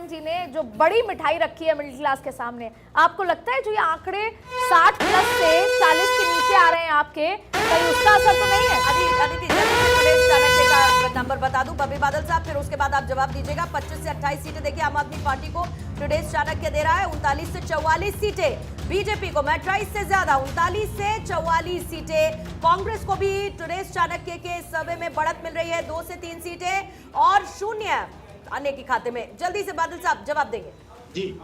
पूर्णिमा जी ने जो बड़ी मिठाई रखी है मिडिल क्लास के सामने, आपको लगता है जो ये आंकड़े 60 प्लस से 40 के नीचे आ रहे हैं आपके, कहीं उसका असर तो नहीं है? अदिति टुडेज चाणक्य का नंबर बता दूं बब्बी बादल साहब, फिर उसके बाद आप जवाब दीजिएगा। 25 से 28 सीटें देखिए आम आदमी पार्टी को टुडेज चाणक्य दे रहा है, 39 से 44 सीटें बीजेपी को, मेट्राइज से ज्यादा 39 से 44 सीटें कांग्रेस को भी टुडेज चाणक्य के सर्वे में बढ़त मिल रही है, 2 से 3 सीटें और 0 अन्य के खाते में। जल्दी से बादल साहब जवाब देंगे।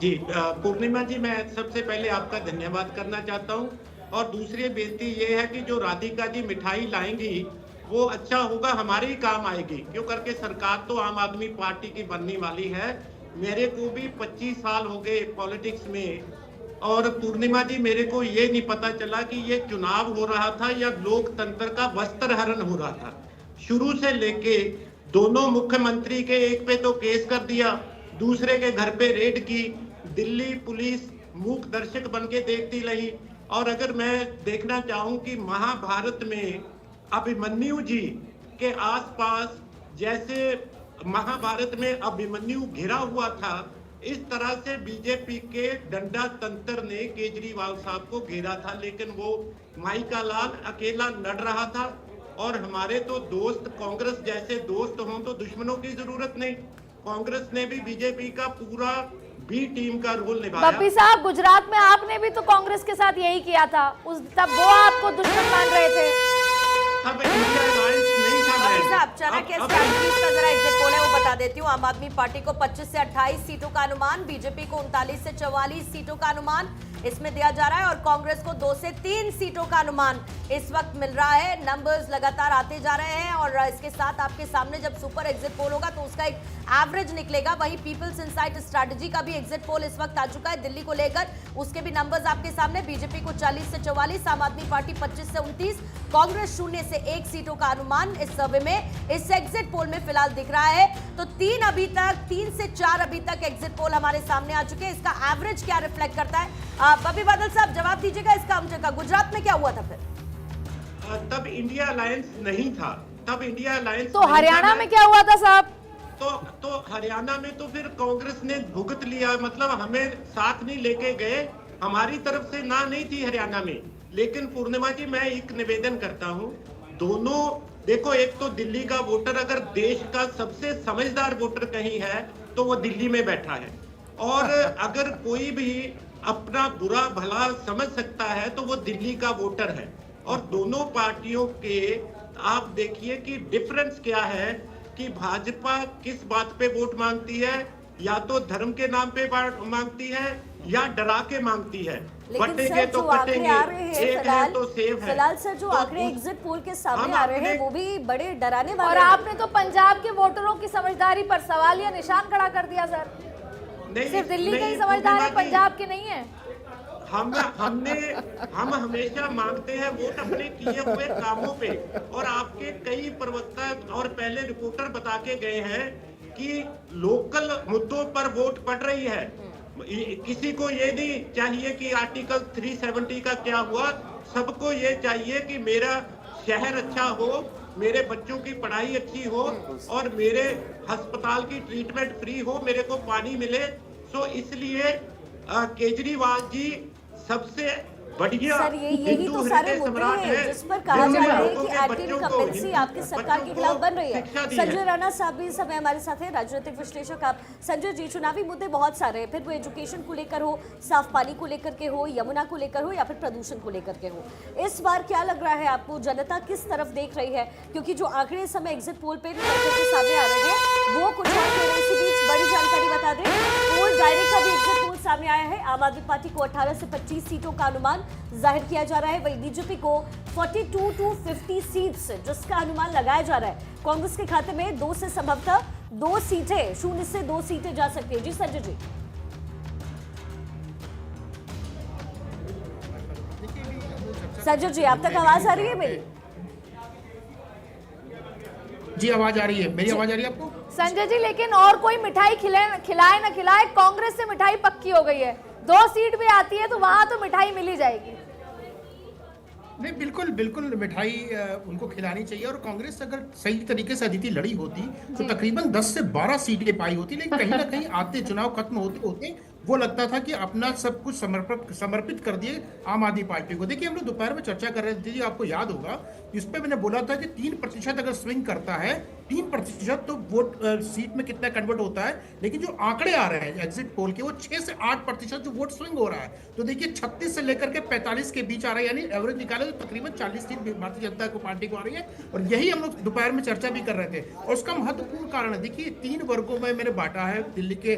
जी पूर्णिमा जी, मैं सबसे पहले आपका धन्यवाद करना चाहता हूं और दूसरी बेनती ये है कि जो राधिका जी मिठाई लाएंगी वो अच्छा होगा, हमारे ही काम आएगी, क्यों करके सरकार तो आम आदमी पार्टी की बनने वाली है। मेरे को भी 25 साल हो गए पॉलिटिक्स में, और पूर्णिमा जी मेरे को ये नहीं पता चला कि ये चुनाव हो रहा था या लोकतंत्र का वस्त्र हरण हो रहा था। शुरू से लेके दोनों मुख्यमंत्री के एक पे तो केस कर दिया, दूसरे के घर पे रेड की, दिल्ली पुलिस मूक दर्शक बन के देखती रही। और अगर मैं देखना चाहूं कि महाभारत में अभिमन्यु जी के आसपास जैसे महाभारत में अभिमन्यु घिरा हुआ था, इस तरह से बीजेपी के डंडा तंत्र ने केजरीवाल साहब को घेरा था, लेकिन वो माइका लाल अकेला लड़ रहा था। और हमारे तो दोस्त कांग्रेस जैसे दोस्त हों तो दुश्मनों की जरूरत नहीं। कांग्रेस ने भी बीजेपी का पूरा बी टीम का रोल निभाया। बब्बी साहब, गुजरात में आपने भी तो कांग्रेस के साथ यही किया था, तब वो आपको दुश्मन मान रहे थे। अब इंडिया अलायंस नहीं था। साहब चाणक्य स्ट्रैटेजीज का जरा एग्जिट पोल है वो बता देती हूँ। आम आदमी पार्टी को 25 से 28 सीटों का अनुमान, बीजेपी को 39 से 44 सीटों का अनुमान इसमें दिया जा रहा है और कांग्रेस को 2 से 3 सीटों का अनुमान इस वक्त मिल रहा है। नंबर्स लगातार आते जा रहे हैं और इसके साथ आपके सामने जब सुपर एग्जिट पोल होगा तो उसका एक एवरेज निकलेगा। वहीं पीपल्स इनसाइट स्ट्रैटेजी का भी एग्जिट पोल इस वक्त आ चुका है दिल्ली को लेकर, उसके भी नंबर्स आपके सामने। बीजेपी को 40 से 44, आम आदमी पार्टी 25 से 29, कांग्रेस 0 से 1 सीटों का अनुमान इस सर्वे में, इस एग्जिट पोल में फिलहाल दिख रहा है। तो 3 से 4 अभी तक एग्जिट पोल हमारे सामने आ चुके हैं। इसका एवरेज क्या रिफ्लेक्ट करता है? बब्बी बादल साहब जवाब दीजिएगा इस काउंटर का। गुजरात में क्या हुआ था फिर? तब इंडिया अलायंस नहीं था, तब इंडिया अलायंस तो हरियाणा में क्या हुआ था साहब? तो हरियाणा में तो फिर कांग्रेस ने भुगत लिया, मतलब हमें साथ नहीं लेके गए, हमारी तरफ से ना नहीं थी हरियाणा में। लेकिन पूर्णिमा जी मैं एक निवेदन करता हूं, दोनों देखो, एक तो दिल्ली का वोटर, अगर देश का सबसे समझदार वोटर कहीं है तो वो दिल्ली में बैठा है, और अगर कोई भी अपना बुरा भला समझ सकता है तो वो दिल्ली का वोटर है। और दोनों पार्टियों के आप देखिए कि डिफरेंस क्या है कि भाजपा किस बात पे वोट मांगती है, या तो धर्म के नाम पे मांगती है या डरा के मांगती है। बटेंगे तो कटेंगे, एक है तो सेफ है। फिलहाल सर जो आंकड़े एग्जिट पोल के सामने आ रहे हैं वो भी बड़े डराने वाले। और आपने तो पंजाब के वोटरों की समझदारी पर सवाल या निशान खड़ा कर दिया सर। सिर्फ दिल्ली के ही समझदार है, पंजाब के नहीं है। हम हमेशा मांगते हैं वोट अपने किए हुए कामों पे, और आपके कई प्रवक्ता और पहले रिपोर्टर बता के गए हैं कि लोकल मुद्दों पर वोट पड़ रही है। किसी को ये नहीं चाहिए कि आर्टिकल 370 का क्या हुआ, सबको ये चाहिए कि मेरा शहर अच्छा हो, मेरे बच्चों की पढ़ाई अच्छी हो और मेरे अस्पताल की ट्रीटमेंट फ्री हो, मेरे को पानी मिले। सो इसलिए केजरीवाल जी सबसे बढ़िया सर यही तो सारे मुद्दे हैं जिस पर कहा जा रहा है कि एंटी इनकम्बेंसी आपकी सरकार के खिलाफ बन रही है। संजय राणा साहब भी इस समय हमारे साथ हैं, राजनीतिक विश्लेषक। आप संजय जी, चुनावी मुद्दे बहुत सारे हैं, फिर वो एजुकेशन को लेकर हो, साफ पानी को लेकर के हो, यमुना को लेकर हो या फिर प्रदूषण को लेकर के हो। इस बार क्या लग रहा है आपको, जनता किस तरफ देख रही है? क्योंकि जो आंकड़े इस समय एग्जिट पोल पे सामने आ रहे हैं वो कुछ इसी बीच बड़ी जानकारी बता दें। पोल डायरेक्ट का भी एग्जिट पोल सामने आया है। आम आदमी पार्टी को 18 से 25 सीटों का अनुमान जाहिर किया जा रहा है, वही बीजेपी को 42 to 50 सीट्स जिसका अनुमान लगाया जा रहा है। कांग्रेस के खाते में 2 से संभवतः 2 सीटें, 0 से 2 सीटें जा सकती है। जी संजय जी। संजय जी, आप तक आवाज आ रही है मेरी? जी आवाज आ रही है, मेरी आवाज आ रही है आपको? संजय जी, लेकिन और कोई मिठाई खिलाए ना खिलाए, कांग्रेस से मिठाई पक्की हो गई है। 2 सीट भी आती है तो वहां तो मिठाई मिल ही जाएगी। नहीं, बिल्कुल बिल्कुल मिठाई उनको खिलानी चाहिए। और कांग्रेस अगर सही तरीके से अदिति लड़ी होती तो तकरीबन 10 से 12 सीटें पाई होती, लेकिन कहीं ना कहीं आते चुनाव खत्म होते होते वो लगता था कि अपना सब कुछ समर्पित कर दिए आम आदमी पार्टी को। देखिए, हम लोग दोपहर में चर्चा कर रहे थे, आपको याद होगा, इस पे मैंने बोला था कि 3% अगर स्विंग करता है, 3% तो वोट सीट में कितना कन्वर्ट होता है। लेकिन जो आंकड़े आ रहे हैं एग्जिट पोल के, वो 6 से 8% जो वोट स्विंग हो रहा है। तो देखिए 36 से लेकर के 45 के बीच आ रहा है, यानी एवरेज निकाले तो तकरीबन 40 सीट भारतीय जनता पार्टी को आ रही है। और यही हम लोग दोपहर में चर्चा भी कर रहे थे। और उसका महत्वपूर्ण कारण है, देखिए 3 वर्गों में मैंने बांटा है दिल्ली के